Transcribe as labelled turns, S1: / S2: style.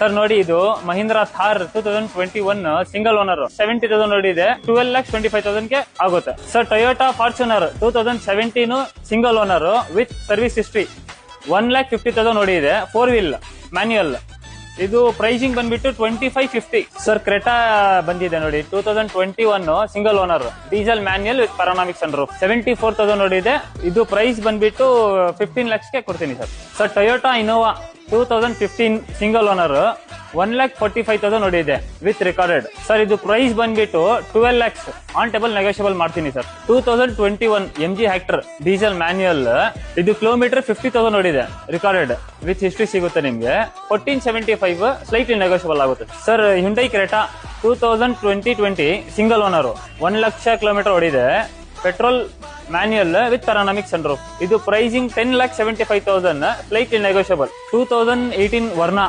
S1: Sir ನೋಡಿ ಇದು Mahindra Thar 2021 single owner 70,000 ನೋಡಿದೆ 12,25,000 ಗೆ ಆಗುತ್ತೆ sir. Toyota Fortuner 2017 single owner with service history 1,50,000 ನೋಡಿದೆ 4 ವೀಲ್ ಮ್ಯಾನ್ಯುಯಲ್. ಇದು ಪ್ರೈಸಿಂಗ್ ಬಂದ್ಬಿಟ್ಟು 2550 ಸರ್. ಕ್ರೆಟಾ ಬಂದಿದೆ ನೋಡಿ 2021 single owner diesel manual with panoramic sunroof 74,000 ನೋಡಿದೆ. ಇದು ಪ್ರೈಸ್ ಬಂದ್ಬಿಟ್ಟು 15 lakhs ಗೆ ಕೊಡ್ತೀನಿ sir. Sir Toyota Innova 2015 single owner 1,45,000 ನೋಡಿದೆ ವಿತ್ ರೆಕಾರ್ಡೆಡ್ ಸರ್. ಇದು ಪ್ರೈಸ್ ಬಂದ್ಬಿಟ್ಟು 12 lakhs ಆನ್ ಟೇಬಲ್ ನೆಗೋಷಿಯಬಲ್ ಮಾಡ್ತೀನಿ sir. 2021 MG Hector diesel manual. ಇದು ಕಿಲೋಮೀಟರ್ 50,000 ನೋಡಿದೆ ರೆಕಾರ್ಡೆಡ್ ವಿತ್ ಹಿಸ್ಟ್ರಿ ಸಿಗುತ್ತೆ ನಿಮ್ಗೆ 1475 ಸ್ಲೈಟ್ಲಿ ನೆಗೋಷಿಯಬಲ್ ಆಗುತ್ತೆ sir. Hyundai Creta 2020 single owner 1 lakh kilometre ಓಡಿದೆ petrol manual with panoramic sunroof. ಇದು ಪ್ರೈಸಿಂಗ್ 10,75,000 ಸ್ಲೈಟ್ಲಿ ನೆಗೋಷಿಯಬಲ್. 2018 ವರ್ನಾ